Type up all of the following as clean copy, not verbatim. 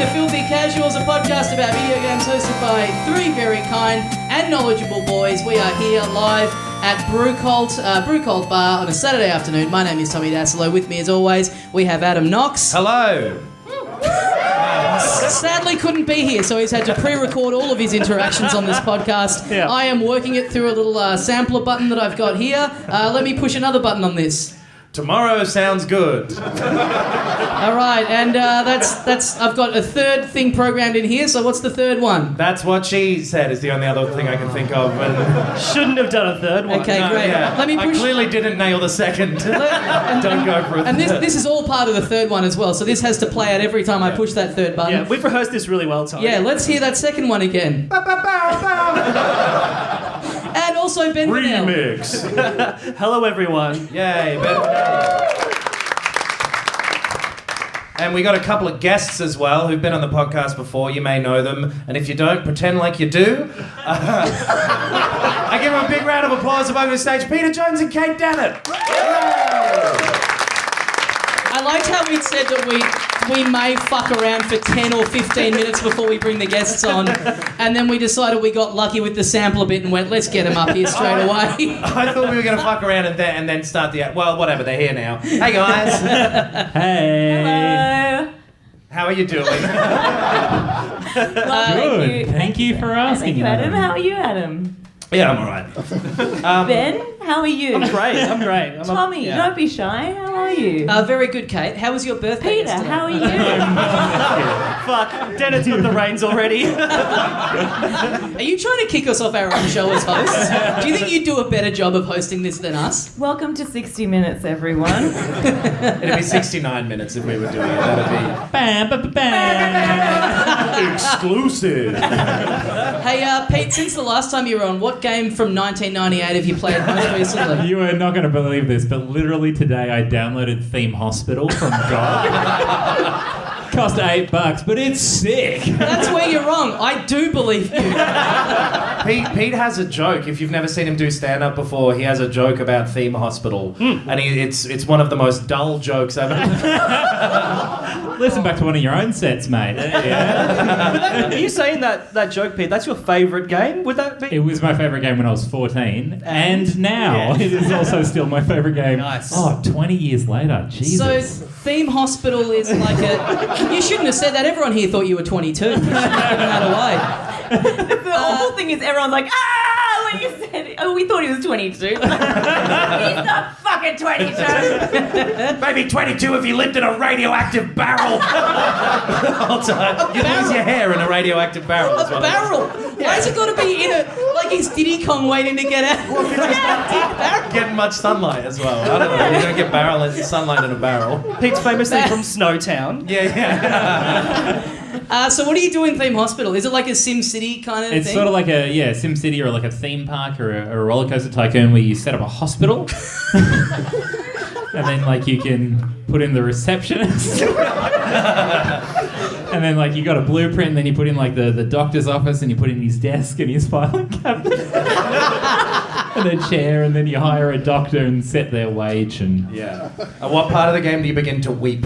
to Filthy Casuals, a podcast about video games hosted by three very kind and knowledgeable boys. We are here live at BrewCult Bar on a Saturday afternoon. My name is Tommy Dassolo. With me, as always, we have Adam Knox. Hello. Sadly couldn't be here, so he's had to pre-record all of his interactions on this podcast. Yeah. I am working it through a little sampler button that I've got here. Let me push another button on this. Tomorrow sounds good. All right, and that's. I've got a third thing programmed in here. So what's the third one? That's what she said is the only other thing I can think of. And shouldn't have done a third one. Okay, great. Yeah. Let me push. I clearly didn't nail the second. Don't go for it. And this is all part of the third one as well. So this has to play out every time I push that third button. Yeah, we've rehearsed this really well, Tommy. Yeah, let's hear that second one again. And also Ben Vanel. Remix. Hello, everyone. Yay, Ben. And we got a couple of guests as well who've been on the podcast before. You may know them. And if you don't, pretend like you do. I give them a big round of applause above the stage. Peter Jones and Kate Dehnert. I liked how we'd said that we may fuck around for 10 or 15 minutes before we bring the guests on, and then we decided we got lucky with the sample a bit and went, let's get them up here straight away. I thought we were going to fuck around and then start the... Well, whatever, they're here now. Hey, guys. Hey. Hello. How are you doing? Good. Thank you for asking. Thank you, Adam. How are you, Adam? Yeah, I'm all right. Ben, how are you? I'm great. Tommy, don't be shy. How are you? Very good, Kate. How was your birthday Peter, yesterday? how are you? Fuck, Dennet's got the reins already. Are you trying to kick us off our own show as hosts? Do you think you'd do a better job of hosting this than us? Welcome to 60 Minutes, everyone. It'd be 69 minutes if we were doing it. That'd be... Exclusive. Hey, Pete, since the last time you were on, what game from 1998 have you played most recently? You are not going to believe this, but literally today I downloaded Theme Hospital from God. Cost $8, but it's sick. That's where you're wrong. I do believe you. Pete has a joke. If you've never seen him do stand-up before, he has a joke about Theme Hospital. And it's one of the most dull jokes ever. Listen back to one of your own sets, mate. Yeah. Are you saying that joke, Pete? That's your favourite game? Would that be? It was my favourite game when I was 14, and now it is also still my favourite game. Nice. 20 years later. Jesus. So, Theme Hospital is like a... You shouldn't have said that. Everyone here thought you were 22. You shouldn't have given that away. The awful thing is everyone's like, when you said it. Oh, we thought he was 22. He's not fucking 22. Maybe 22 if you lived in a radioactive barrel. You lose your hair in a radioactive barrel. A barrel? Yeah. Why has it got to be in a... Like he's Diddy Kong waiting to get out? Getting much sunlight as well. I don't know. You don't get sunlight in a barrel. Pete's famously from Snowtown. Yeah. So what do you do in Theme Hospital? Is it like a Sim City kind of thing? It's sort of like a Sim City or like a theme park or a roller coaster tycoon where you set up a hospital and then like you can put in the receptionist and then like you got a blueprint and then you put in like the doctor's office and you put in his desk and his filing cabinet and a chair and then you hire a doctor and set their wage and... Yeah. And what part of the game do you begin to weep?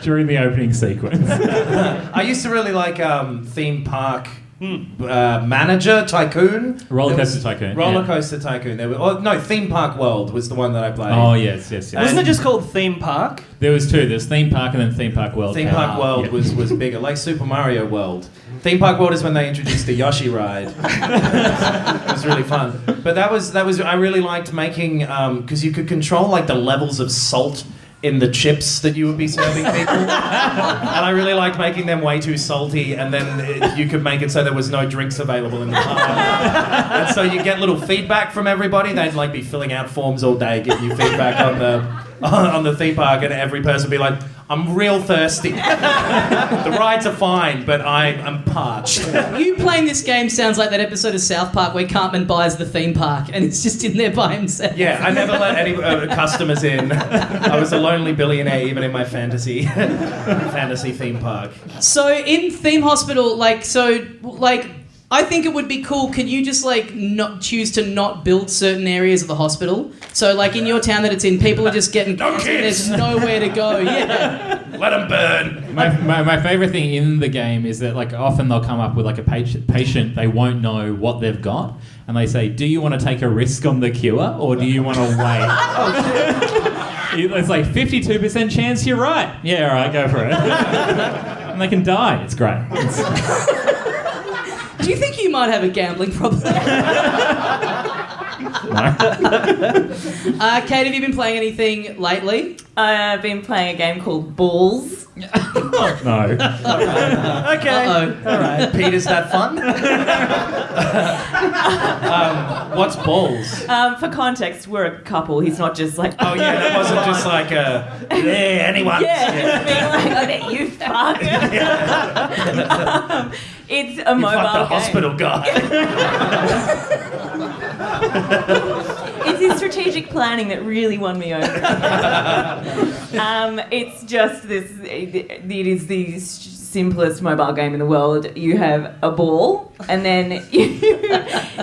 During the opening sequence. I used to really like theme park manager tycoon. Roller coaster tycoon. Roller coaster tycoon. Theme Park World was the one that I played. Oh yes. Wasn't it just called Theme Park? There was two. There's Theme Park and then Theme Park World. Theme Park World was bigger, like Super Mario World. Theme Park World is when they introduced the Yoshi ride. It was really fun. But that was I really liked making because you could control like the levels of salt in the chips that you would be serving people. And I really liked making them way too salty, and then you could make it so there was no drinks available in the park. And so you get little feedback from everybody. They'd like be filling out forms all day, giving you feedback on the theme park, and every person would be like, I'm real thirsty. The rides are fine, but I'm parched. You playing this game sounds like that episode of South Park where Cartman buys the theme park and it's just in there by himself. Yeah, I never let any customers in. I was a lonely billionaire even in my fantasy theme park. So in Theme Hospital, I think it would be cool. Can you just not choose to not build certain areas of the hospital? So in your town that it's in, people are just getting no kids. There's nowhere to go. Yeah. Let them burn. My favourite thing in the game is that like often they'll come up with like a patient they won't know what they've got, and they say, "Do you want to take a risk on the cure, or do you want to wait?" It's like 52% chance you're right. Yeah, all right, go for it. And they can die. It's great. Do you think you might have a gambling problem? Kate, have you been playing anything lately? I've been playing a game called Ballz. No. Okay. Uh-oh. All right. Pete, is that fun? What's balls? For context, we're a couple. He's not just like... Oh yeah, that wasn't just like anyone. Yeah, being like, I bet you fuck. It's a You mobile fucked the game. hospital guy. It's his strategic planning that really won me over. It's just this. It is the simplest mobile game in the world. You have a ball, and then you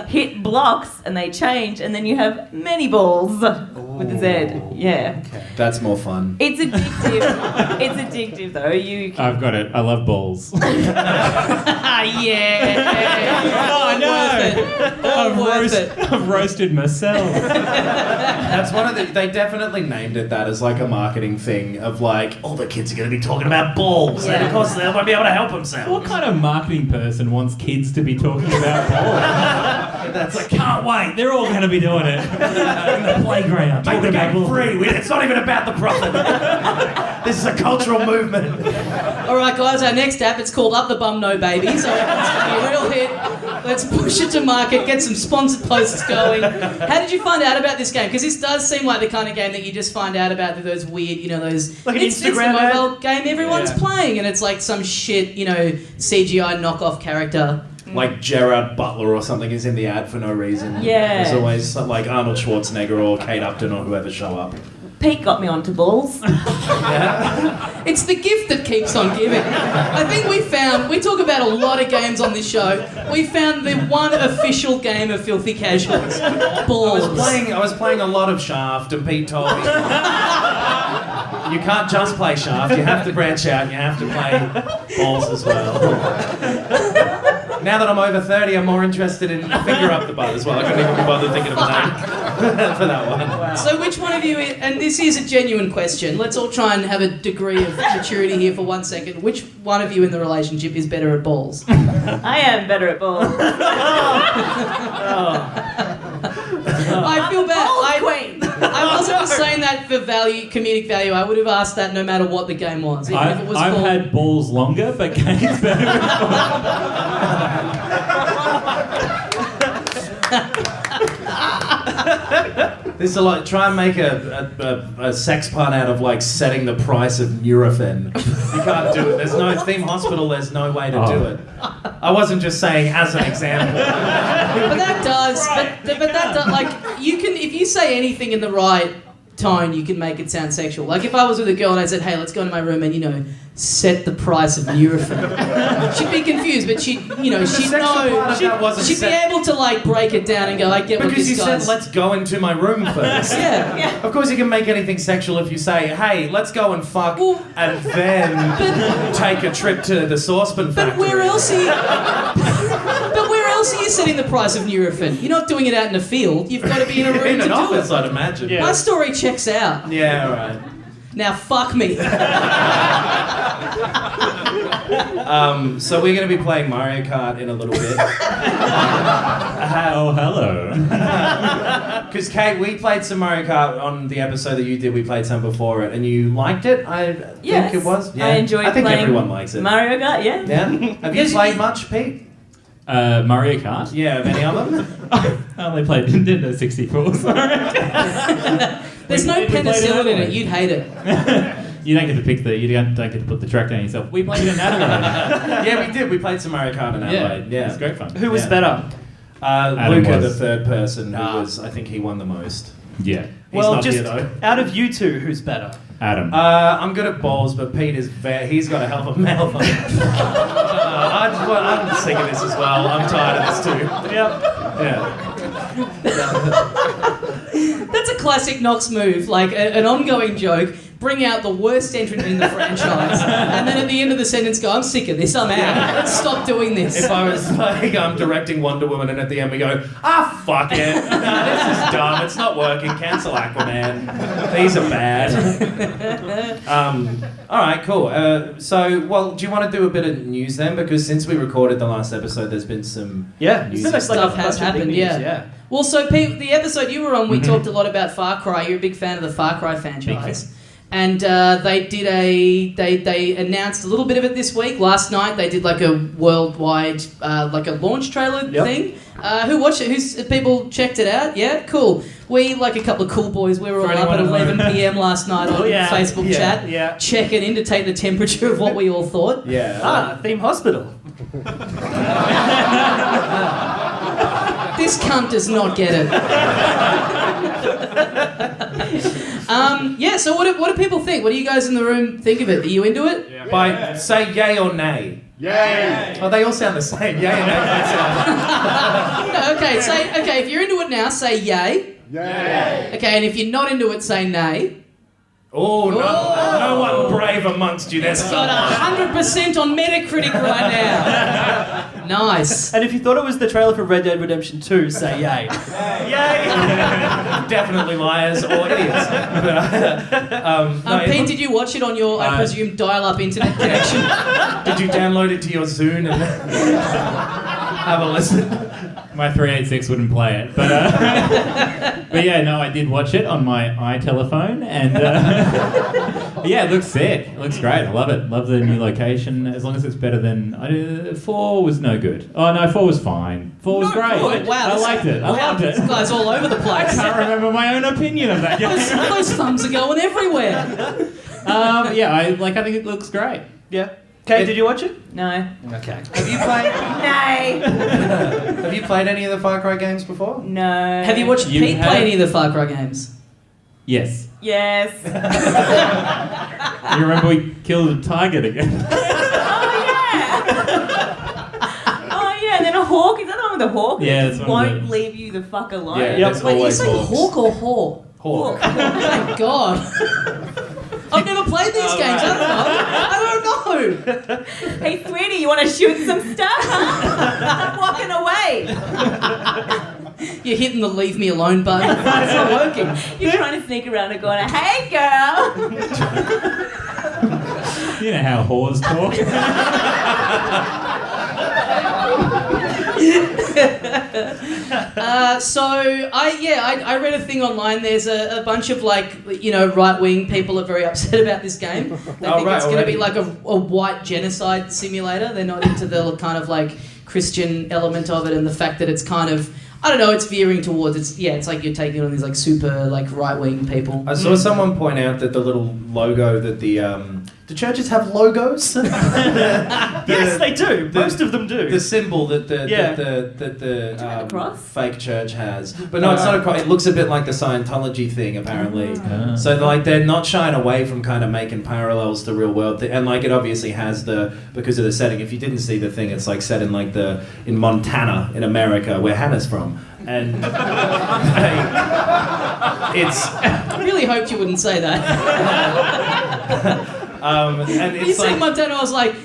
hit blocks, and they change, and then you have many balls with a Z. Yeah. That's more fun. It's addictive. It's addictive though. I've got it. I love balls. Yeah. Oh no! Worth it. I've roasted myself. That's one of the. They definitely named it that as like a marketing thing of like all the kids are going to be talking about balls, and of course they won't be able to help themselves. What kind of marketing person wants kids to be talking about balls? That's I can't wait. They're all going to be doing it in the playground. Make the talking about game balls. free. It's not even about the profit. This is a cultural movement. All right, guys, our next app, it's called Up the Bum No Baby, so it's going to be a real hit. Let's push it to market, get some sponsored posts going. How did you find out about this game? Because this does seem like the kind of game that you just find out about through those weird, those... Like an it's the Instagram ad? mobile game everyone's playing, and it's like some shit, CGI knockoff character. Like Gerard Butler or something is in the ad for no reason. Yeah. There's always like Arnold Schwarzenegger or Kate Upton or whoever show up. Pete got me onto balls. It's the gift that keeps on giving. I think we talk about a lot of games on this show. We found the one official game of filthy casuals. Balls. I was playing a lot of Shaft, and Pete told me you can't just play Shaft. You have to branch out. And you have to play balls as well. Now that I'm over 30, I'm more interested in Finger Up the Butt as well. I couldn't even be bothered thinking of a name for that one. Wow. So which one of you, and this is a genuine question, let's all try and have a degree of maturity here for 1 second. Which one of you in the relationship is better at balls? I am better at balls. I feel bad. Balls queen. I wasn't just saying that for comedic value. I would have asked that no matter what the game was. Even if it was I've called... had balls longer, but Kate's better with This is like try and make a sex pun out of like setting the price of Nurofen. You can't do it. There's no theme hospital. There's no way to do it. I wasn't just saying as an example. But that does. But that does. Like you can, if you say anything in the right tone, you can make it sound sexual. Like if I was with a girl and I said, "Hey, let's go into my room and set the price of Nurofen," she'd be confused, but she'd know. She'd be able to like break it down and go, "I get what Because this you guy's." said, let's go into my room first. Yeah. Of course you can make anything sexual if you say, hey, let's go and fuck and then take a trip to the saucepan factory. But where else are you? But where else are you setting the price of Nurofen? You're not doing it out in a field. You've got to be in a room in to an do office, it. I'd imagine. Yeah. My story checks out. Yeah, alright. Now fuck me. So we're going to be playing Mario Kart in a little bit. Oh, hello. Because Kate, we played some Mario Kart on the episode that you did. We played some before it, and you liked it. I think it was. Yeah. I enjoyed I think playing everyone likes it. Mario Kart, yeah. Yeah. Have you played much, Pete? Mario Kart? Yeah. Have any of them? I only played Nintendo 64, sorry. There's no We played penicillin in it. Adelaide. You'd hate it. You don't get to pick you don't get to put the track down yourself. We played it in Adelaide. Yeah, we did. We played some Mario Kart in Adelaide. Yeah. It's great fun. Who was Yeah. better? Luca, the was. third person, who was, I think he won the most. Yeah. He's not just here though. out of you two, who's better? Adam. I'm good at balls, but Pete is he's got a hell of a mouth on him. I'm sick of this as well. I'm tired of this too. Yep. Yeah. That's a classic Knox move, like an ongoing joke bring out the worst entrant in the franchise, and then at the end of the sentence go, I'm sick of this, I'm out. Let's stop doing this. If I was like, I'm directing Wonder Woman, and at the end we go, fuck it. No, this is dumb. It's not working. Cancel Aquaman. These are bad. All right, cool. Do you want to do a bit of news then? Because since we recorded the last episode, there's been some news. Stuff has happened, yeah. Well, so Pete, the episode you were on, we talked a lot about Far Cry. You're a big fan of the Far Cry franchise. And they announced a little bit of it this week. Last night they did like a worldwide like a launch trailer thing. Who watched it? People checked it out? Yeah, cool. We, like a couple of cool boys, we were all up at 11 p.m. last night on Facebook chat, checking in to take the temperature of what we all thought. Theme Hospital. This cunt does not get it. So what do people think? What do you guys in the room think of it? Are you into it? Yeah. Say yay or nay. Yay! Oh, they all sound the same. Yay and nay. Okay, if you're into it now, say yay. Yay! Okay, and if you're not into it, say nay. Oh, no one brave amongst you. That's got 100% on Metacritic right now. Nice. And if you thought it was the trailer for Red Dead Redemption 2, say yay. Yay! Definitely liars or idiots. Pete, did you watch it on your, I presume, dial-up internet connection? Did you download it to your Zune and have a listen? My 386 wouldn't play it, but yeah, no, I did watch it on my iTelephone, and it looks sick. It looks great. I love it. Love the new location. As long as it's better than 4 was no good. Oh no, 4 was fine. 4 was great. Good. Wow, I liked it. I loved it. This guy's all over the place. I can't remember my own opinion of that game. Those thumbs are going everywhere. I think it looks great. Yeah. Kate, did you watch it? No. Okay. Have you played? Nay. Have you played any of the Far Cry games before? No. Have you watched Pete play any of the Far Cry games? Yes. Yes. You remember we killed a tiger again? Oh yeah, and then a hawk. Is that the one with the hawk? Yeah, It that's just one of won't leave you the fuck alone. Yeah, Yep. there's Wait, you always say hawks. hawk or whore? Hawk. Oh my god. I've never played these games. I don't know. Hey, sweetie, you want to shoot some stuff, huh? I'm walking away. You're hitting the leave me alone button. It's not working. You're trying to sneak around and going, hey, girl. You know how whores talk. I read a thing online. There's a bunch of right-wing people are very upset about this game. They think it's going to be like a white genocide simulator. They're not into the kind of like Christian element of it, and the fact that it's kind of, I don't know, it's veering towards it's like you're taking on these like super like right-wing people. I saw someone point out that the little logo that do churches have logos? Yes, they do. Most of them do. The symbol that the cross? fake church has, but no, it's not a cross. It looks a bit like the Scientology thing, apparently. Ah. So they're not shying away from kind of making parallels to real world, and like it obviously has because of the setting. If you didn't see the thing, it's like set in in Montana in America, where Hannah's from, and it's. I really hoped you wouldn't say that. And You it's say like, Montana, I was like,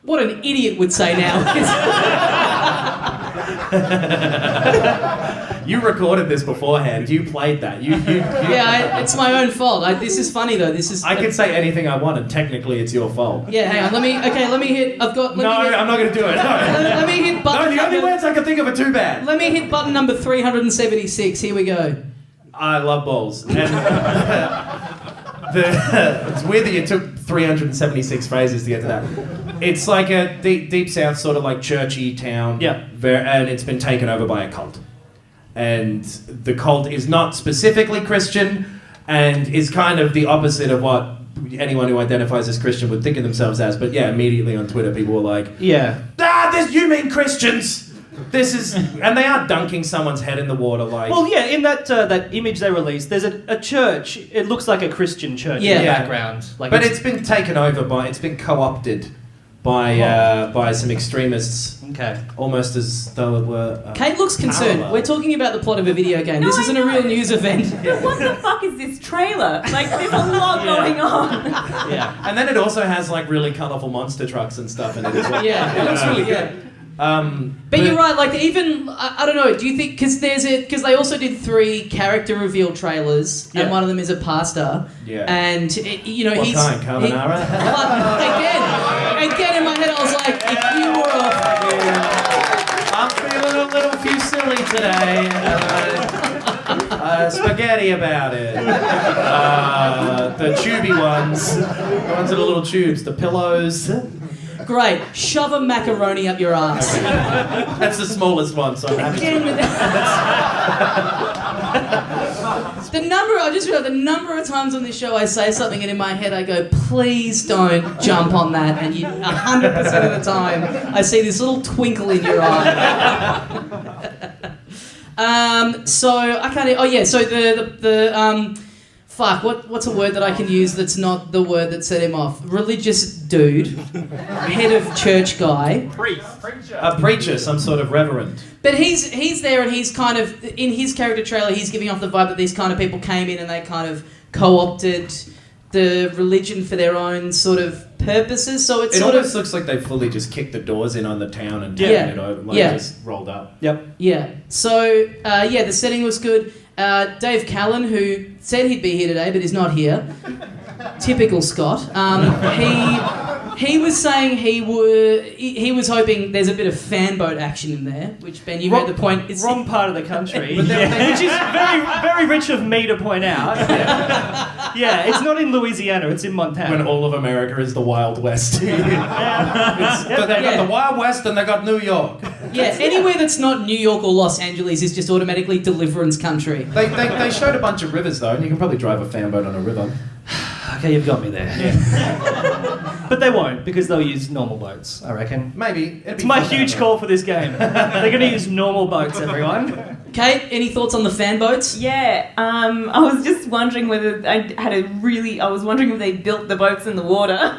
what an idiot would say now. you recorded this beforehand. You played that. It's my own fault. This is funny though. I can say anything I want, and technically it's your fault. Yeah, hang on. Let me hit. I'm not going to do it. No. Let me hit button. No, the only words I can think of are too bad. Let me hit button number 376. Here we go. I love balls. And it's weird that you took 376 phrases to get to that. It's like a deep south sort of like churchy town. Yeah. And it's been taken over by a cult. And the cult is not specifically Christian and is kind of the opposite of what anyone who identifies as Christian would think of themselves as. But yeah, immediately on Twitter people were like, yeah. You mean Christians? And they are dunking someone's head in the water like... Well, yeah, in that image they released, there's a church. It looks like a Christian church in the background. But it's been taken over it's been co-opted by some extremists. Okay. Almost as though it were. Kate looks concerned. parallel. We're talking about the plot of a video game. No, This I isn't a know. real news event. But what the fuck is this trailer? Like, there's a lot going on. Yeah. And then it also has like really colourful monster trucks and stuff in it as well. Yeah. It looks really Yeah. good. But you're right, like even, I don't know, do you think, because they also did 3 character reveal trailers, Yeah. and one of them is a pastor, Yeah. and, What he's... kind? Carbonara? Again in my head I was like, if you were I'm feeling a little fusilli today. Spaghetti about it. The tubey ones. The ones that are little tubes. The pillows. great, shove a macaroni up your ass. That's the smallest one, so I'm happy Again to... with I just realized the number of times on this show I say something and in my head I go, please don't jump on that, and 100% of the time I see this little twinkle in your eye. So I can't. Oh yeah. So what's a word that I can use that's not the word that set him off? Religious dude, head of church guy. A preacher, some sort of reverend. But he's there and he's kind of, in his character trailer, he's giving off the vibe that these kind of people came in and they kind of co-opted the religion for their own sort of purposes. So it's It sort almost of... looks like they fully just kicked the doors in on the town and Yeah. taken it over, like Yeah. just rolled up. Yep. Yeah. So, the setting was good. Dave Callan, who said he'd be here today but is not here. Typical Scott. He was saying he was hoping there's a bit of fanboat action in there, which, Ben, you made the point. It's Wrong part of the country, which is very, very rich of me to point out. Yeah, it's not in Louisiana, it's in Montana. When all of America is the Wild West. They've got Yeah. the Wild West and they got New York. Yeah, anywhere that's not New York or Los Angeles is just automatically deliverance country. They showed a bunch of rivers though, and you can probably drive a fanboat on a river. Okay, you've got me there. But they won't, because they'll use normal boats, I reckon. Maybe. It's my huge call for this game. They're going to use normal boats, everyone. Kate, any thoughts on the fanboats? Yeah, I was just wondering whether I was wondering if they built the boats in the water.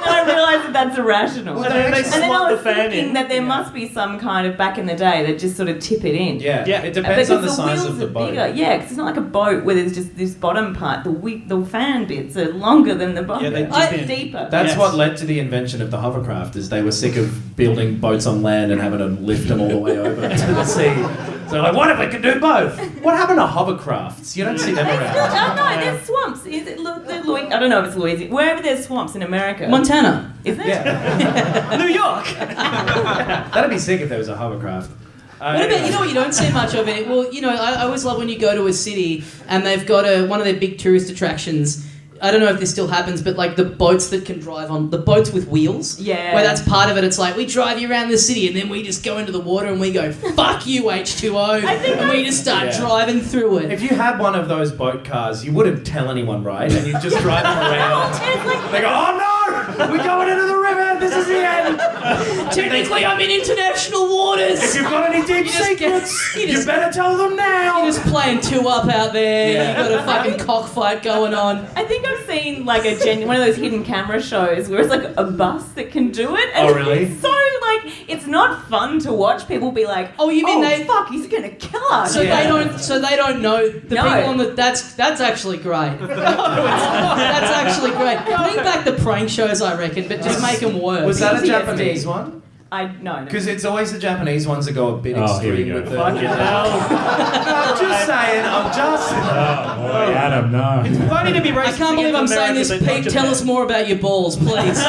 I realised that that's irrational. Well, And then they And then I slot the was fan thinking in. that there must be some kind of, back in the day, that just sort of tip it in. Yeah, Yeah. it depends on the Because size wheels of the are boat. bigger. Yeah, because it's not like a boat where there's just this bottom part. The fan bits are longer than the bottom. Yeah, they It's dip in. deeper. That's Yes. what led to the invention of the hovercraft, is they were sick of building boats on land and having to lift them all the way over to the sea. So like, what if we could do both? What happened to hovercrafts? You don't see them around. No, there's swamps. Is it, I don't know if it's Louisiana. Wherever there's swamps in America. Montana. Is it? Yeah, New York! that'd be sick if there was a hovercraft. What about, you know what you don't see much of it? Well, I always love when you go to a city and they've got one of their big tourist attractions. I don't know if this still happens, but like the boats that can drive on, the boats with wheels. Yeah. Where that's part of it. It's like we drive you around the city and then we just go into the water and we go, fuck you, H2O. And we just start driving through it. If you had one of those boat cars, you wouldn't tell anyone, right? And you'd just drive them around. They go, oh no! We're going into the river! This is the end! Technically, I'm in international waters. If you've got any deep You just secrets, you you just- better tell them now! You're just playing 2-up out there. Yeah. You've got a fucking cockfight going on. I think I've seen like one of those hidden camera shows where it's like a bus that can do it. And Oh, really? It's so like, it's not fun to watch people be like, Oh, you mean they- fuck, he's gonna kill us. So Yeah. they don't know the No. people on the. That's actually great. That's actually great. Bring back the prank shows, I reckon, but just make them worse. Was that a PTSD. Japanese one? No. Because it's always the Japanese ones that go a bit Oh, here we extreme go. with the... Fucking hell. I'm just saying, I'm just... Oh, boy, Adam, no. Funny to be racist I can't believe I'm against saying this, America, but not Pete. Tell Japan. us more about your balls, please.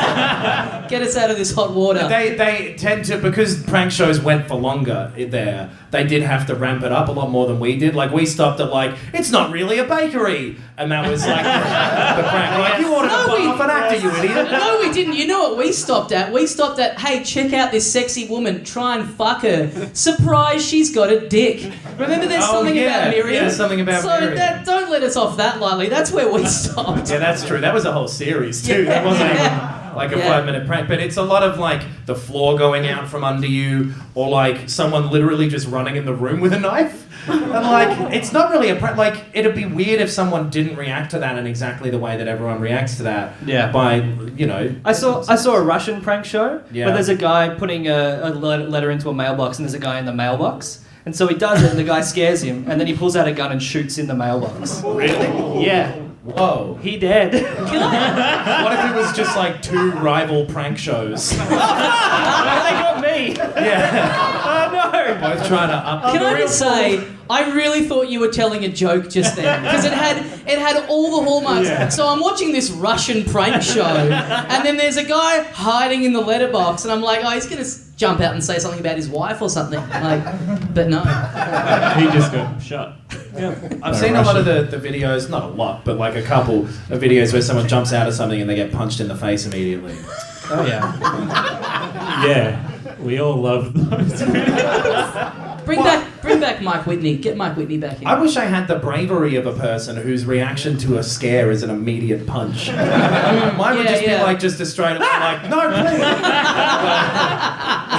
Get us out of this hot water. They tend to, because prank shows went for longer there, they did have to ramp it up a lot more than we did. Like, we stopped at like, it's not really a bakery. And that was like the prank. Like, you ordered a butt off an actor, you idiot. No, we didn't. You know what we stopped at? We stopped at, hey, check out this sexy woman. Try and fuck her. Surprise, she's got a dick. Remember there's something about Miriam? Yeah, something about so Miriam. don't let us off that lightly. That's where we stopped. Yeah, that's true. That was a whole series too. That wasn't even like a Yeah. 5-minute prank. But it's a lot of like the floor going out from under you, or like someone literally just running in the room with a knife. And like, it's not really a prank. Like, it'd be weird if someone didn't react to that in exactly the way that everyone reacts to that. Yeah. By, you know. I saw a Russian prank show Yeah. where there's a guy putting a letter into a mailbox, and there's a guy in the mailbox. And so he does it, and the guy scares him, and then he pulls out a gun and shoots in the mailbox. Really? Yeah. Whoa. He dead. What if it was just like two rival prank shows? They got me. Yeah. Oh no. Both trying to up. Can I just say, I really thought you were telling a joke just then because it had all the hallmarks. Yeah. So I'm watching this Russian prank show, and then there's a guy hiding in the letterbox, and I'm like, oh, he's gonna jump out and say something about his wife or something. Like, but no. He just got shot. I've seen a lot of the videos, not a lot, but like a couple of videos where someone jumps out of something and they get punched in the face immediately. Oh yeah. Yeah, we all love those. Bring back Mike Whitney. Get Mike Whitney back in. I wish I had the bravery of a person whose reaction to a scare is an immediate punch. Mine would just be like just a straight up like, no, please.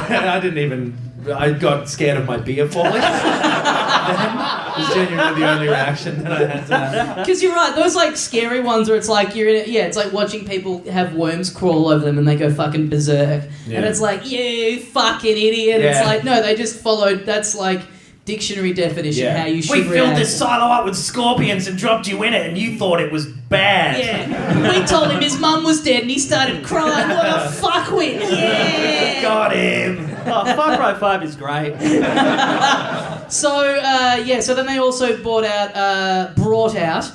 I didn't even. I got scared of my beer falling. It was genuinely the only reaction that I had to that. Because you're right, those like scary ones where it's like you're in it, yeah, it's like watching people have worms crawl over them and they go fucking berserk. Yeah. And it's like, you fucking idiot. Yeah. It's like, no, they just followed, that's like dictionary definition how you should We react. filled this silo up with scorpions and dropped you in it and you thought it was bad. Yeah. We told him his mum was dead and he started crying. What a fuckwit. Yeah. Got him. Oh, Far Cry 5 is great. So, so then they also brought out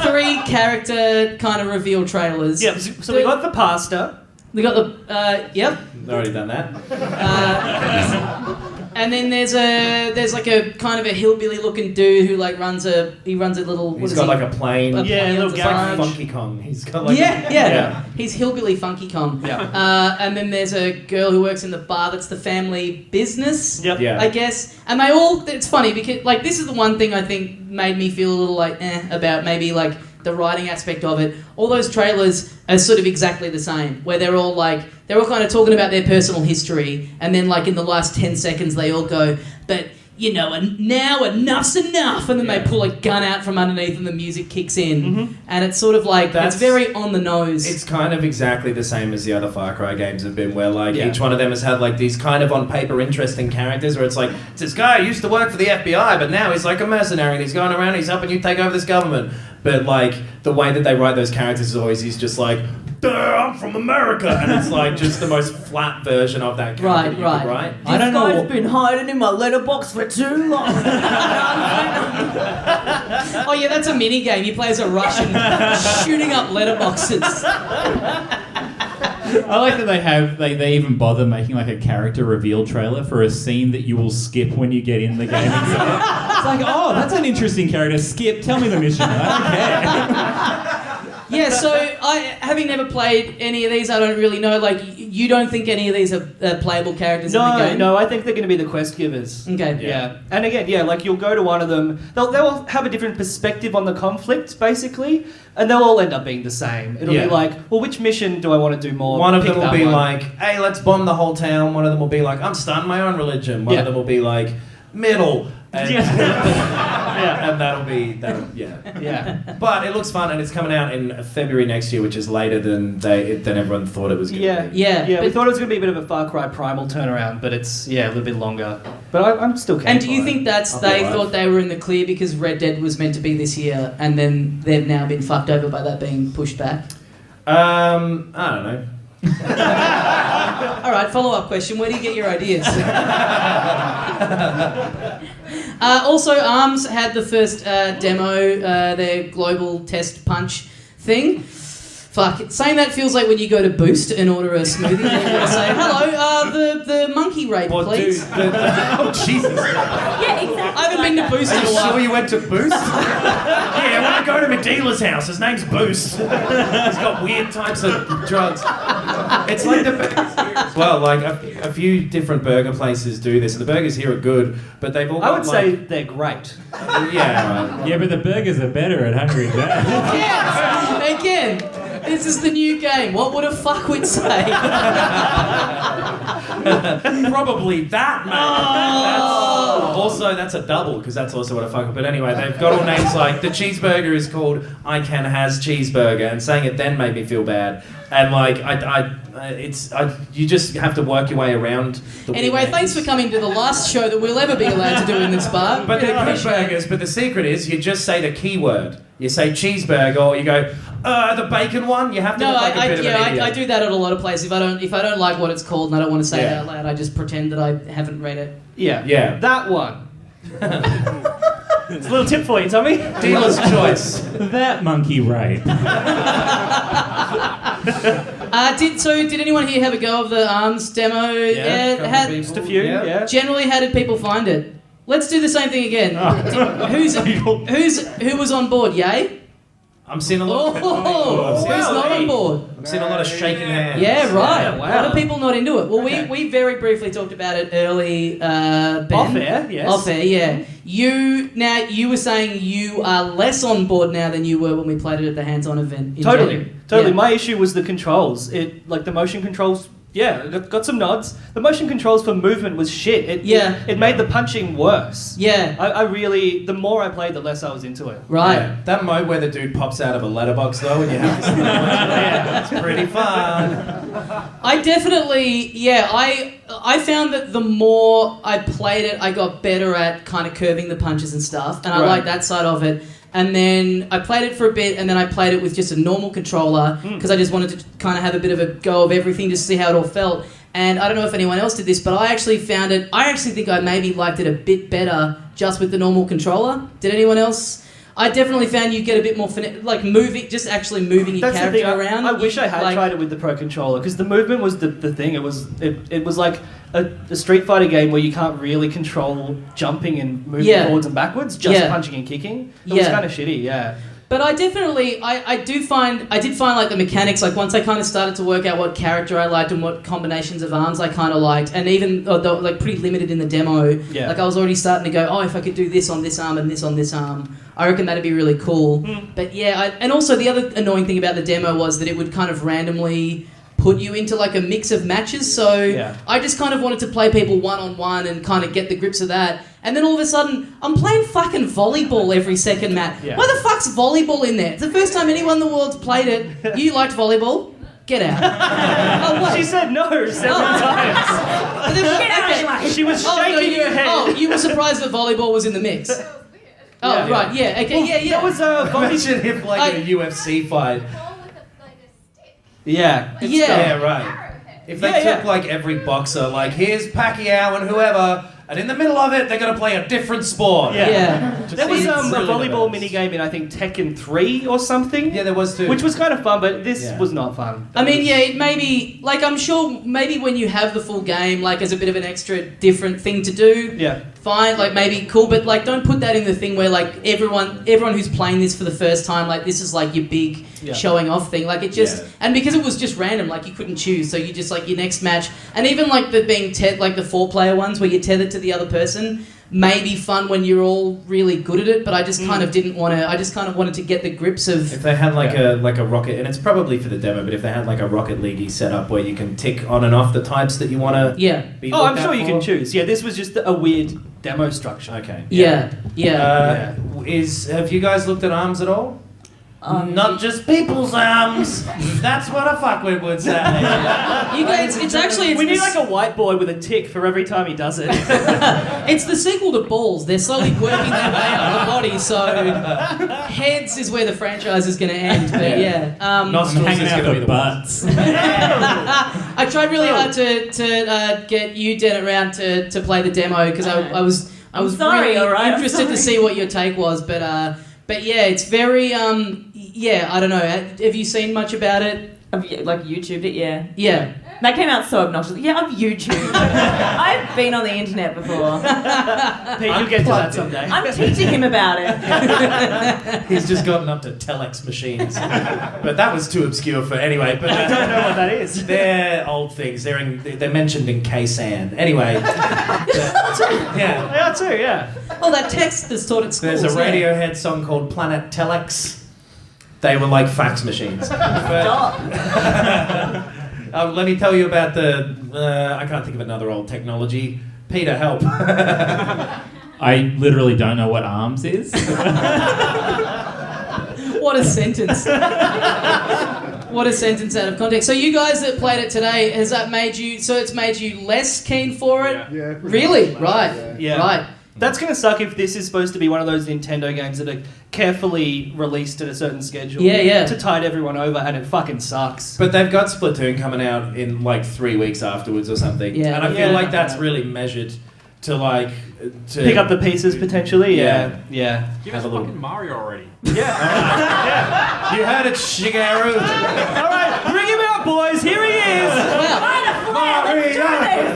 three character kind of reveal trailers. Yep. So we got the pasta. We got the, yep. Already done that. And then there's like a kind of a hillbilly looking dude who like runs a little. He's got like a plane. A Yeah, plane little to It's like large. Funky Kong. He's got like Yeah. He's hillbilly Funky Kong. Yeah. And then there's a girl who works in the bar that's the family business. Yep. Yeah. I guess. And they all. It's funny because like this is the one thing I think made me feel a little like about maybe like the writing aspect of it. All those trailers are sort of exactly the same, where they're all kind of talking about their personal history, and then like in the last 10 seconds they all go, but you know, and now enough's enough, and then they pull a gun out from underneath and the music kicks in, and it's sort of like it's very on the nose. It's kind of exactly the same as the other Far Cry games have been, where like each one of them has had like these kind of on paper interesting characters, where it's like, it's this guy who used to work for the FBI, but now he's like a mercenary and he's going around, he's helping you take over this government. But like the way that they write those characters is always he's just like, duh, I'm from America, and it's like just the most flat version of that character you could write. I don't know. I've been hiding in my letterbox for too long. Oh yeah, that's a mini game. You play as a Russian shooting up letterboxes. I like that they even bother making like a character reveal trailer for a scene that you will skip when you get in the game. It's like, oh, that's an interesting character. Skip, tell me the mission. I don't care. Yeah, so having never played any of these, I don't really know. Like, you don't think any of these are playable characters in the game? No, I think they're going to be the quest givers. Okay. Yeah. And again, like you'll go to one of them, they'll have a different perspective on the conflict, basically, and they'll all end up being the same. It'll be like, well, which mission do I want to do more? One of Pick them will that be one. like, hey, let's bomb the whole town. One of them will be like, I'm starting my own religion. One of them will be like, middle. And, and that'll be. Yeah. But it looks fun, and it's coming out in February next year, which is later than everyone thought it was going to be. Yeah. We thought it was going to be a bit of a Far Cry Primal turnaround, but it's a little bit longer. But I'm still keen. And do you think that's they thought they were in the clear because Red Dead was meant to be this year, and then they've now been fucked over by that being pushed back? I don't know. All right, follow-up question. Where do you get your ideas? Also, ARMS had the first demo, their global test punch thing. Fuck, saying that feels like when you go to Boost and order a smoothie and you're going to say, hello, the monkey rape, please. Oh, Jesus. Yeah, exactly. I haven't been to Boost in a while. Sure you went to Boost? Yeah, when I go to my dealer's house, his name's Boost. He's got weird types of drugs. It's like the burgers here as well. Like a few different burger places do this, and the burgers here are good, but they've all got, I would say they're great. Yeah, right. Yeah, but the burgers are better at Hungry Jack's. Yes, they can. This is the new game. What would a fuckwit say? Probably that, mate. That's a double, because that's also what a fuck. But anyway, they've got all names like the cheeseburger is called I Can Has Cheeseburger, and saying it then made me feel bad. And like you just have to work your way around. Anyway, thanks for coming to the last show that we'll ever be allowed to do in this bar. But they're good burgers. But the secret is you just say the keyword. You say cheeseburger, or you go the bacon one. You have to look like a bit of an idiot. I do that at a lot of places. If I don't like what it's called and I don't want to say it out loud, I just pretend that I haven't read it. Yeah. That one. It's a little tip for you, Tommy. Dealer's choice. That monkey rape. Did anyone here have a go of the arms demo? Just a few. Yeah. Generally, how did people find it? Let's do the same thing again. Who was on board? Yay? I'm seeing a lot. Who's not on board? I'm seeing a lot of shaking hands. Yeah, right. Yeah, wow. A lot of people not into it. Well, we very briefly talked about it early. Ben. Off air, yes. Off air, yeah. You were saying you are less on board now than you were when we played it at the hands-on event. Totally. Yeah. My issue was the controls. The motion controls. Yeah, got some nods. The motion controls for movement was shit. It made the punching worse. Yeah. The more I played, the less I was into it. Right. Yeah. That mode where the dude pops out of a letterbox though, and you have to it's pretty fun. I definitely, I found that the more I played it, I got better at kind of curving the punches and stuff, and I like that side of it. And then I played it for a bit, and then I played it with just a normal controller because I just wanted to kind of have a bit of a go of everything just to see how it all felt. And I don't know if anyone else did this, but I actually think I maybe liked it a bit better just with the normal controller. Did anyone else? I definitely found you get a bit more moving your character around. I wish I had tried it with the Pro Controller, because the movement was the thing. It was like a Street Fighter game where you can't really control jumping and moving forwards and backwards, just punching and kicking. It was kind of shitty, yeah. But I definitely, I did find like the mechanics, like once I kind of started to work out what character I liked and what combinations of arms I kind of liked, and even though like pretty limited in the demo, like I was already starting to go, if I could do this on this arm and this on this arm, I reckon that'd be really cool. But and also the other annoying thing about the demo was that it would kind of randomly put you into like a mix of matches, so I just kind of wanted to play people one-on-one and kind of get the grips of that. And then all of a sudden, I'm playing fucking volleyball every second match. Why the fuck's volleyball in there? It's the first time anyone in the world's played it. You liked volleyball? Get out. She said no several times. Get out. She was shaking her head. You were surprised that volleyball was in the mix? Right, yeah, okay, That was Imagine if like a UFC fight. Yeah, right. If they took like every boxer, like here's Pacquiao and whoever, and in the middle of it they're gonna play a different sport. There was a volleyball minigame in I think Tekken 3 or something. Yeah, there was too. Which was kind of fun, but this was not fun. It may be like I'm sure maybe when you have the full game, like as a bit of an extra different thing to do. Fine, like maybe cool, but like don't put that in the thing where like everyone who's playing this for the first time, like this is like your big showing off thing. Like it just and because it was just random, like you couldn't choose, so you just like your next match, and even like the being like the 4-player ones where you're tethered to the other person may be fun when you're all really good at it, but I just kind of didn't want to. I just kind of wanted to get the grips of. If they had like a Rocket, and it's probably for the demo, but if they had like a Rocket League setup where you can tick on and off the types that you want to. Be I'm sure you can choose. Yeah, this was just a weird demo structure. Okay. Have you guys looked at arms at all? Not just people's arms. That's what a fuckwit would say. You guys, we need like a whiteboard with a tick for every time he does it. It's the sequel to Balls. They're slowly working their way up the body, so heads is where the franchise is going to end. But nostrils hanging is out going to be the the butts. I tried really hard to get you, Dehnert, around to play the demo because I was sorry, really interested to see what your take was, but yeah, it's very I don't know. Have you seen much about it? I've like YouTubed it, Yeah. That came out so obnoxious. Yeah, I've YouTubed. I've been on the internet before. Pete, you'll get to that someday. I'm teaching him about it. He's just gotten up to telex machines. But that was too obscure for anyway. But I don't know what that is. They're old things. They're mentioned in K-San. Anyway. They are too, yeah. Oh, that text that's taught at school. There's a Radiohead song called Planet Telex. they were like fax machines. Stop. Let me tell you about I can't think of another old technology. Peter, help. I literally don't know what ARMS is. What a sentence. What a sentence out of context. So you guys that played it today, has that made you, so it's made you less keen for it? Yeah. Really? Right. Yeah. Right. That's going to suck if this is supposed to be one of those Nintendo games that are carefully released at a certain schedule to tide everyone over, and it fucking sucks. But they've got Splatoon coming out in like 3 weeks afterwards or something. Yeah. And I feel like that's really measured to like... to pick up the pieces potentially, yeah. Give us a fucking Mario already. Yeah. You heard it, Shigeru. Alright, bring him out, boys, here he is! Wow. Mario.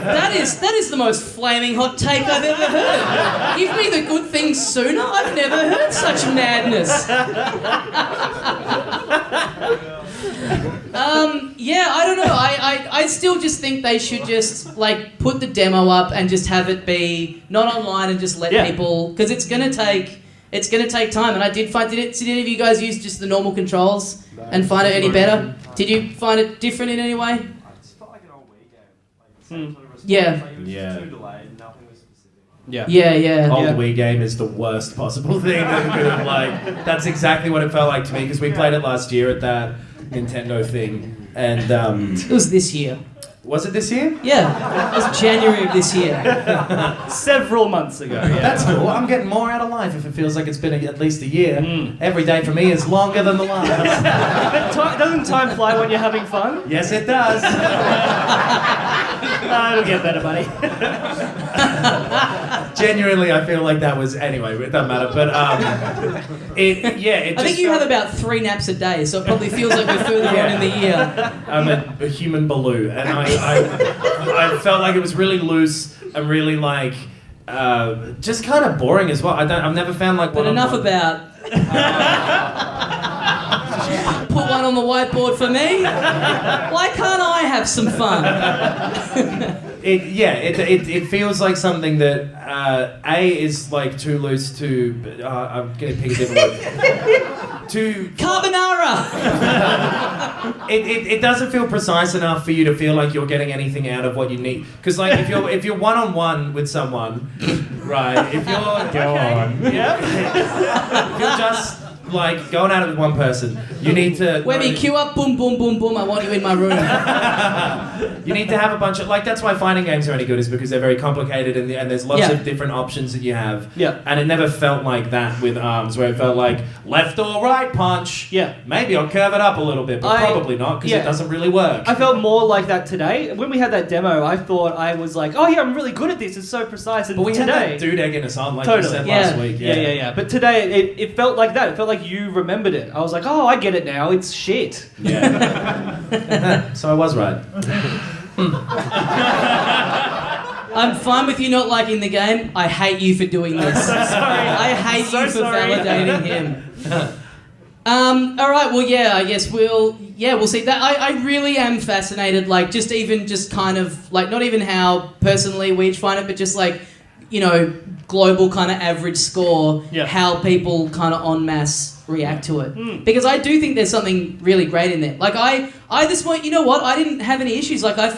That is the most flaming hot take I've ever heard. Give me the good things sooner. I've never heard such madness. I don't know. I still just think they should just like put the demo up and just have it be not online and just let people, because it's gonna take time. And I did find did any of you guys use just the normal controls and find it any better? Did you find it different in any way? I just felt like an old Wii game. Like the same sort of response. Yeah. Like, it was Yeah. too delayed. Nothing was specific. Yeah. Old Wii game is the worst possible thing that could have, like, that's exactly what it felt like to me, because we played it last year at that Nintendo thing, and It was this year. was it this year? Yeah, it was January of this year. Several months ago, yeah. That's cool. I'm getting more out of life if it feels like it's been at least a year. Every day for me is longer than the last. But doesn't time fly when you're having fun? Yes, it does. It'll get better, buddy. Genuinely, I feel like that was... Anyway, it doesn't matter. But, it I think you have about 3 naps a day, so it probably feels like we're further on in the year. I'm a human baloo, and I felt like it was really loose and really like just kind of boring as well. I've never found like. But enough about. Put one on the whiteboard for me. Why can't I have some fun? It feels like something that is like too loose to. I'm gonna pick a different word. To Carbonara. it doesn't feel precise enough for you to feel like you're getting anything out of what you need. Because like if you're one-on-one with someone, right? If you're Go on. yeah, if you're just like going at it with one person, you need to. Webby, queue up, boom, boom, boom, boom. I want you in my room. You need to have a bunch of that's why fighting games are any good, is because they're very complicated and there's lots of different options that you have. Yeah. And it never felt like that with ARMS, where it felt like left or right punch. Yeah. Maybe I'll curve it up a little bit, but probably not, because it doesn't really work. I felt more like that today. When we had that demo, I thought I was like, oh yeah, I'm really good at this. It's so precise. And But we today, had that dude egging us on, like Totally. you said Yeah. last week. Yeah. But today, it felt like that. It felt like you remembered it. I was like, oh, I get it now. It's shit. Yeah. So I was right. I'm fine with you not liking the game. I hate you for doing this. Sorry. I hate So you for sorry. validating him. All right. Well, yeah. I guess we'll see. That I really am fascinated. Like, just kind of like not even how personally we each find it, but just like, you know, global kind of average score. Yeah. How people kind of en masse react to it, because I do think there's something really great in there. Like I this point, you know what? I didn't have any issues. Like I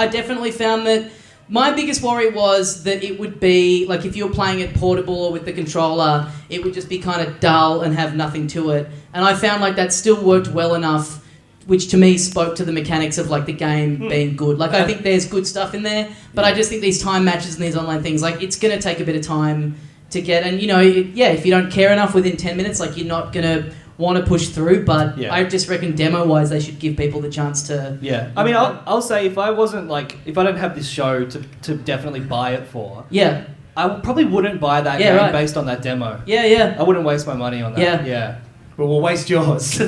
definitely found that. My biggest worry was that it would be, like, if you were playing it portable or with the controller, it would just be kind of dull and have nothing to it. And I found, like, that still worked well enough, which to me spoke to the mechanics of, like, the game being good. Like, I think there's good stuff in there, but I just think these time matches and these online things, like, it's going to take a bit of time to get. And, you know, if you don't care enough within 10 minutes, like, you're not going to want to push through, but I just reckon demo-wise they should give people the chance to... Yeah. I mean, I'll say if I don't have this show to definitely buy it for, Yeah. I probably wouldn't buy that game based on that demo. Yeah. I wouldn't waste my money on that. Yeah. But we'll waste yours. I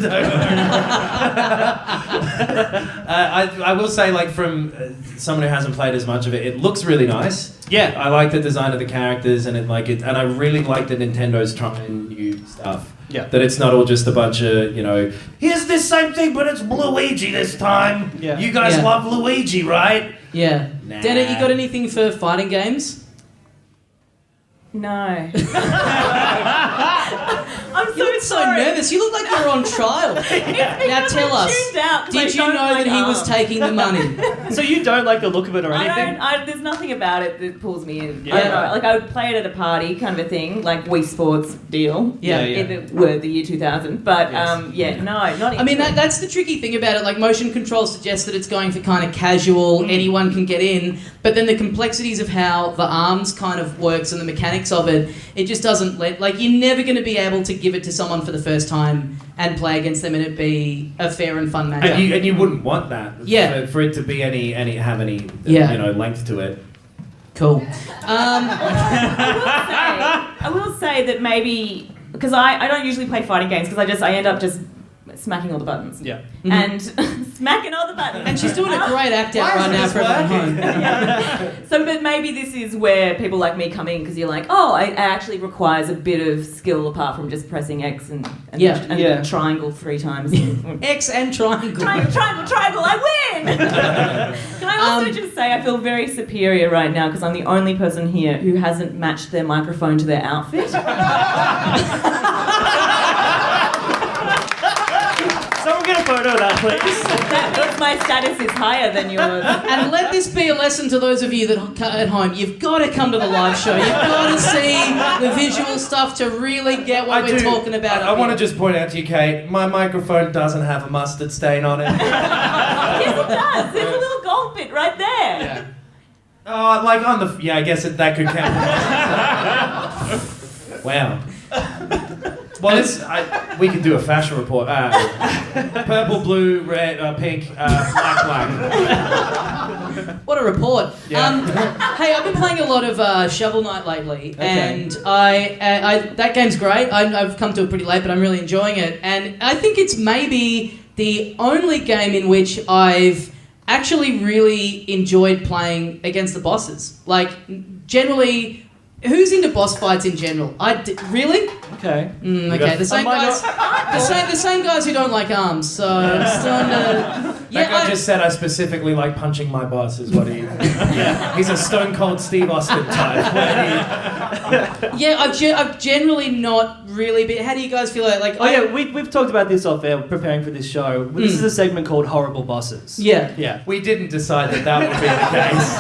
will say, like, from someone who hasn't played as much of it, it looks really nice. Yeah. I like the design of the characters, and and I really like that Nintendo's trying new stuff. Yeah. That it's not all just a bunch of, you know, here's this same thing, but it's Luigi this time. Yeah. You guys Yeah. love Luigi, right? Yeah. Nah. Dehnert, you got anything for fighting games? No. I'm I'm You look so sorry. nervous. You look like you're on trial. Now tell us, Tuned out 'cause I did you don't know like that he was arms. taking the money? So you don't like the look of it or anything? There's nothing about it that pulls me in. Yeah. I don't know. Like I would play it at a party, kind of a thing, like Wii Sports deal. Yeah. If it were the year 2000. But no, not. I mean, that's the tricky thing about it. Like, motion control suggests that it's going for kind of casual, anyone can get in. But then the complexities of how the arms kind of works and the mechanics of it, it just doesn't like, you're never going to be able to give it to someone for the first time and play against them and it be a fair and fun match. And you wouldn't want that. Yeah. For it to be any Yeah. length to it. Cool. I will say that maybe because I don't usually play fighting games because I end up just smacking all the buttons. Yeah. And smacking all the buttons. And she's doing a great act out right now for everyone home. So, but maybe this is where people like me come in because you're like, oh, it actually requires a bit of skill apart from just pressing X and triangle 3 times. X and triangle. Triangle, I win! Can I also just say I feel very superior right now because I'm the only person here who hasn't matched their microphone to their outfit. Someone get a photo of that, please. That means my status is higher than yours. And let this be a lesson to those of you that at home. You've got to come to the live show. You've got to see the visual stuff to really get what we're talking about. I want to just point out to you, Kate, my microphone doesn't have a mustard stain on it. Yes, it does. There's a little gold bit right there. Yeah. Oh, like on the... Yeah, I guess that could count. Wow. Well, we could do a fashion report. Purple, blue, red, pink, black. What a report. Yeah. Hey, I've been playing a lot of Shovel Knight lately, and I that game's great. I've come to it pretty late, but I'm really enjoying it. And I think it's maybe the only game in which I've actually really enjoyed playing against the bosses. Like, generally... Who's into boss fights in general? Really? Okay. Okay, the same guys. The same guys who don't like arms. So I'm starting to. That guy just said I specifically like punching my boss. Is what he. Yeah. He's a Stone Cold Steve Austin type. Yeah, I've generally not really been. How do you guys feel like? We've talked about this off air preparing for this show. This is a segment called Horrible Bosses. Yeah. Yeah. We didn't decide that would be the case.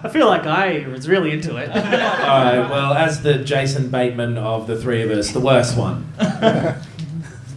I feel like I was really into it. Alright, well, as the Jason Bateman of the three of us, the worst one.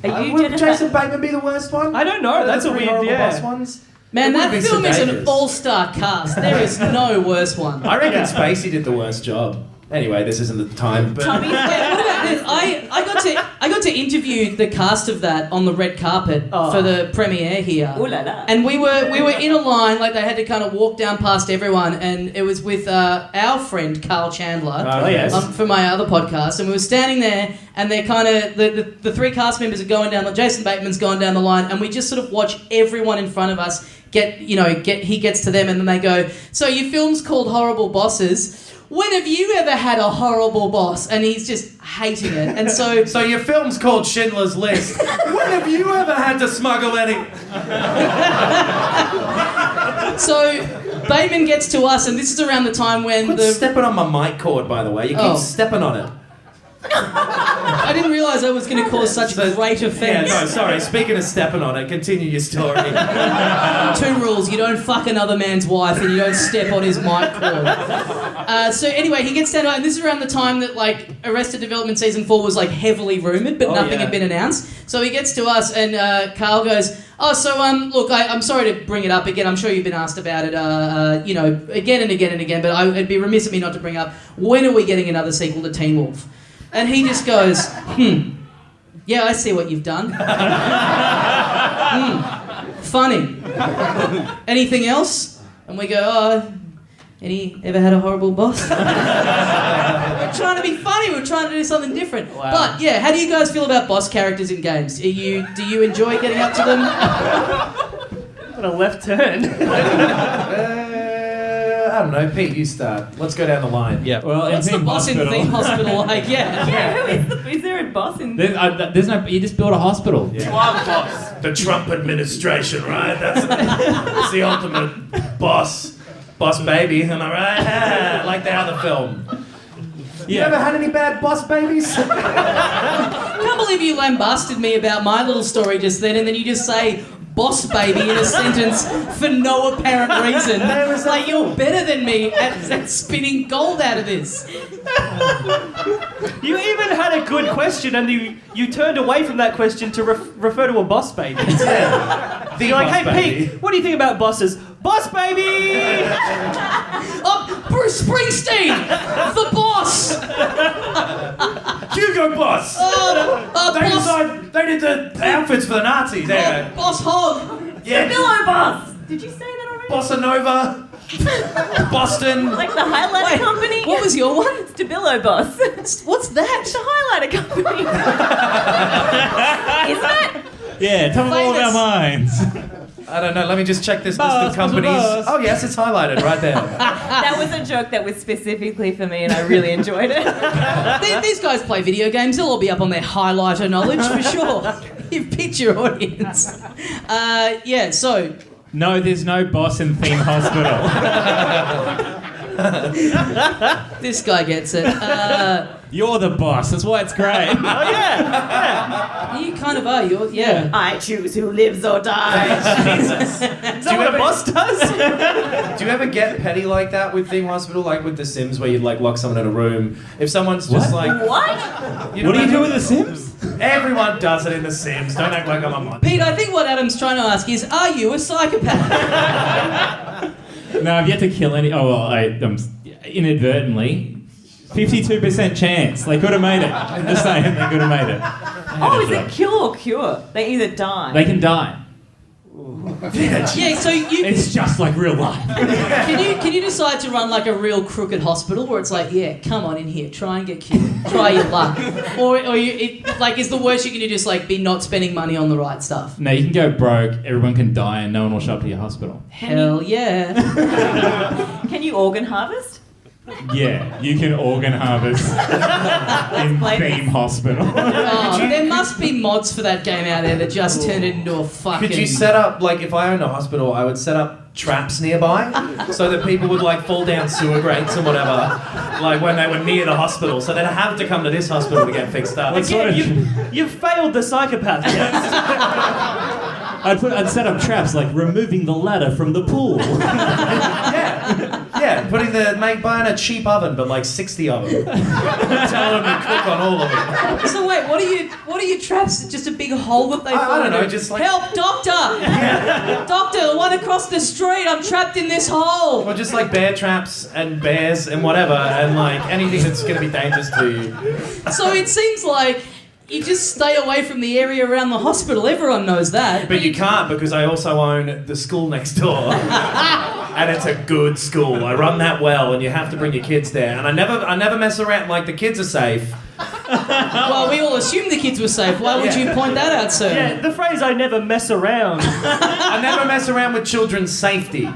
Would Jason Bateman be the worst one? I don't know. That's a weird boss ones. Man, It would that be film is an Sedatus. all-star cast. There is no worse one. I reckon Spacey did the worst job. Anyway, this isn't the time, but... Tommy, What about this? I got to interview the cast of that on the red carpet for the premiere here. Ooh la la. And we were in a line, like they had to kind of walk down past everyone, and it was with our friend Carl Chandler Oh, yes. for my other podcast, and we were standing there, and they're kind of the 3 cast members are going down. Jason Bateman's going down the line, and we just sort of watch everyone in front of us he gets to them, and then they go, "So your film's called Horrible Bosses. When have you ever had a horrible boss?" And he's just hating it. And so your film's called Schindler's List. When have you ever had to smuggle any... So Bateman gets to us, and this is around the time when Quit stepping on my mic cord, by the way. You keep stepping on it. I didn't realise I was going to cause such great offence. Yeah, no, sorry. Speaking of stepping on it, continue your story. 2 rules: you don't fuck another man's wife, and you don't step on his mic cord. So anyway, he gets down, and this is around the time that like Arrested Development season 4 was like heavily rumoured, but nothing had been announced. So he gets to us, and Carl goes, "Oh, so look, I'm sorry to bring it up again. I'm sure you've been asked about it, again and again and again. But it'd be remiss of me not to bring up, when are we getting another sequel to Teen Wolf?" And he just goes, "Yeah, I see what you've done. Funny. Anything else?" And we go, "Oh, any ever had a horrible boss?" We're trying to be funny. We're trying to do something different. Wow. But yeah, how do you guys feel about boss characters in games? Do you enjoy getting up to them? What a left turn. I don't know. Pete, you start. Let's go down the line. Yeah. Well, What's the boss in Theme Hospital like? Yeah. Is there a boss in There's no. You just build a hospital. Yeah. The Trump administration, right? That's the ultimate boss baby. Am I right? Like the other film. You ever had any bad boss babies? I can't believe you lambasted me about my little story just then, and then you just say boss baby in a sentence for no apparent reason. Like, you're better than me at spinning gold out of this. You even had a good question, and you turned away from that question to refer to a boss baby. Yeah. You're like, hey, Pete, what do you think about bosses? Boss baby! Bruce Springsteen, the boss. Hugo Boss. They did the outfits for the Nazis. There. Boss Hog. Yeah. Billow Boss! Did you say that already? Bossa Nova. Boston. Like the highlighter company? What was your one? It's DeBillo Boss. What's that? It's the highlighter company. Isn't it? Yeah, top of all of our minds. I don't know. Let me just check this list Boss, of companies. boss. Oh yes, it's highlighted right there. That was a joke that was specifically for me, and I really enjoyed it. These guys play video games. They'll all be up on their highlighter knowledge for sure. You've picked your audience. Yeah, so... No, there's no boss in Theme Hospital. This guy gets it. You're the boss. That's why it's great. Oh, yeah. You kind of are. Yeah. I choose who lives or dies. Is that what a boss does? Do you ever get petty like that with Theme Hospital, like with The Sims, where you'd like lock someone in a room? If someone's just What? like, What? you know What do you I do mean? with The Sims? Everyone does it in The Sims. Don't act like I'm a monster. Pete, I think what Adam's trying to ask is, are you a psychopath? No, I've yet to kill any. Oh, well, inadvertently. 52% chance. They could have made it. I'm just saying, they could have made it. Oh, is it kill or cure? They either die. They can die. Yeah, so you... It's just like real life. Can you decide to run like a real crooked hospital where it's like, yeah, come on in here, try and get cured, try your luck, or is the worst you can do just like be not spending money on the right stuff? No, you can go broke, everyone can die, and no one will show up to your hospital. Hell yeah. Can you organ harvest? Yeah, you can organ harvest in Theme Hospital. Oh, there must be mods for that game out there that just turned it into a fucking... Could you set up, like, if I owned a hospital, I would set up traps nearby so that people would, like, fall down sewer grates and whatever, like, when they were near the hospital, so they'd have to come to this hospital to get fixed up. You've failed the psychopath test. I'd set up traps like removing the ladder from the pool. Yeah, buying a cheap oven, but like 60 of them. Telling them to cook on all of them. So wait, what are your traps? Just a big hole that they fall I don't know, into? just like... Help, doctor! Doctor, the one across the street, I'm trapped in this hole! Or just like bear traps and bears and whatever, and like anything that's going to be dangerous to you. So it seems like you just stay away from the area around the hospital. Everyone knows that. But you can't, because I also own the school next door. And it's a good school. I run that well, and you have to bring your kids there. And I never mess around. Like, the kids are safe. Well, we all assumed the kids were safe. Why would you point that out, sir? Yeah, the phrase "I never mess around." I never mess around with children's safety.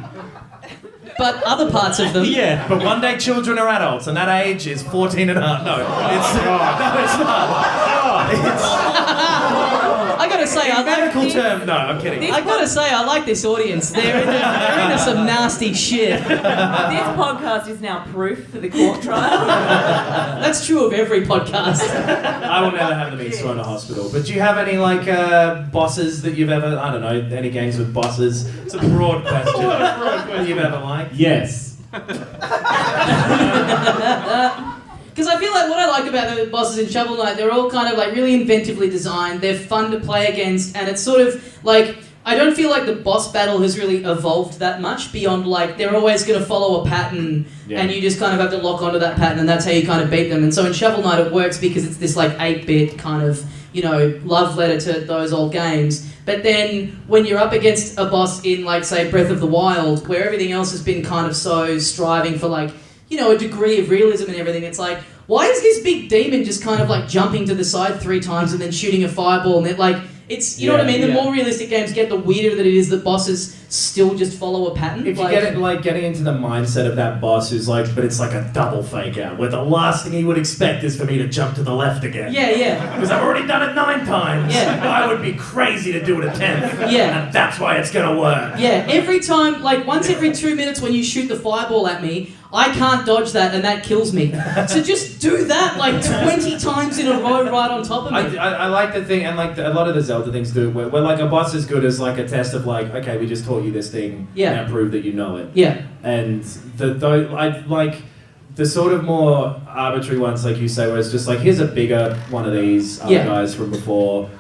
But other parts of them... Yeah. But one day children are adults, and that age is 14 and a half. No, it's not. I gotta say, I medical like... term. No, I'm kidding. I gotta say, I like this audience. They're into some nasty shit. This podcast is now proof for the court trial. That's true of every podcast. I will never have the means to own a hospital. But do you have any, like, bosses that you've ever... I don't know, any games with bosses? It's a broad question. That you've ever liked? Yes. Because I feel like what I like about the bosses in Shovel Knight, they're all kind of like really inventively designed. They're fun to play against, and it's sort of like... I don't feel like the boss battle has really evolved that much beyond like they're always going to follow a pattern and you just kind of have to lock onto that pattern and that's how you kind of beat them. And so in Shovel Knight it works because it's this like 8-bit kind of, you know, love letter to those old games. But then when you're up against a boss in like say Breath of the Wild where everything else has been kind of so striving for like, you know, a degree of realism and everything, it's like, why is this big demon just kind of like jumping to the side 3 times and then shooting a fireball and it like... It's, you know what I mean? The more realistic games get, the weirder that it is that bosses still just follow a pattern. If you get it, like, getting into the mindset of that boss who's like, but it's like a double fake out, where the last thing he would expect is for me to jump to the left again. Yeah. Because I've already done it 9 times. Yeah. I would be crazy to do it a 10th. Yeah. And that's why it's gonna work. Yeah, every time, like once every 2 minutes when you shoot the fireball at me, I can't dodge that and that kills me. So just do that like 20 times in a row right on top of me. I like the thing, and like a lot of the Zelda things do, where like a boss is good as like a test of like, okay, we just taught you this thing, now prove that you know it. Yeah. And I like the sort of more arbitrary ones, like you say, where it's just like, here's a bigger one of these other guys from before,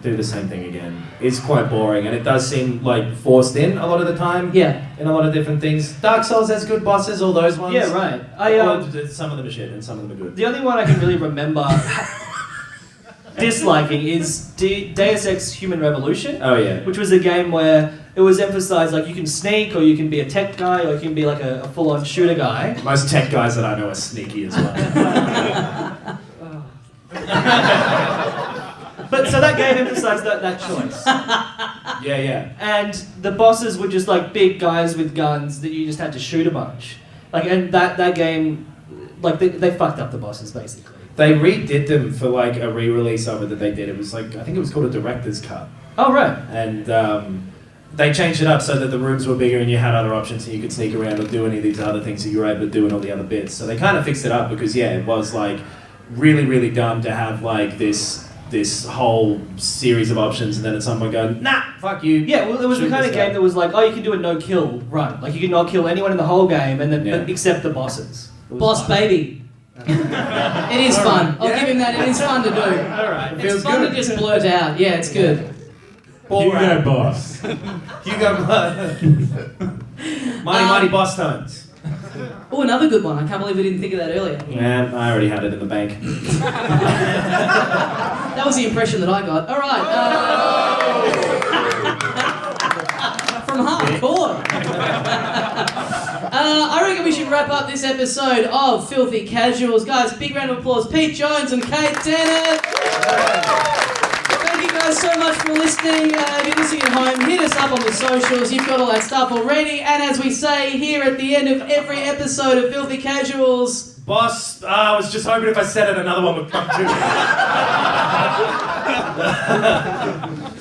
do the same thing again. It's quite boring, and it does seem like forced in a lot of the time. Yeah. In a lot of different things. Dark Souls has good bosses, all those ones. Yeah, right. Some of them are shit, and some of them are good. The only one I can really remember disliking is Deus Ex Human Revolution. Oh yeah. Which was a game where it was emphasised like you can sneak, or you can be a tech guy, or you can be like a full-on shooter guy. Most tech guys that I know are sneaky as well. But so that game emphasised that choice. Yeah. And the bosses were just like big guys with guns that you just had to shoot a bunch. Like, and that game, like they fucked up the bosses basically. They redid them for like a re-release of it that they did. It was like, I think it was called a director's cut. Oh right. And they changed it up so that the rooms were bigger and you had other options and you could sneak around or do any of these other things that you were able to do in all the other bits. So they kind of fixed it up because it was like really, really dumb to have like this whole series of options and then at some point go, nah, fuck you. Yeah, well, it was the kind of game that was like, oh, you can do a no-kill run. Like, you can not kill anyone in the whole game, and then but except the bosses. Boss fun. baby. It is fun. I'll give him that. It is fun to do. Alright. It's fun to just blurt out. Yeah, it's good. Hugo Boss. Hugo Boss. Mighty Boss Tones. Oh, another good one. I can't believe we didn't think of that earlier. Yeah, I already had it in the bank. That was the impression that I got. All right. From hardcore. I reckon we should wrap up this episode of Filthy Casuals. Guys, big round of applause. Pete Jones and Kate Dehnert. Thank you guys so much for listening. If you're listening at home, hit us up on the socials. You've got all that stuff already. And as we say here at the end of every episode of Filthy Casuals... Boss, I was just hoping if I said it, another one would come too.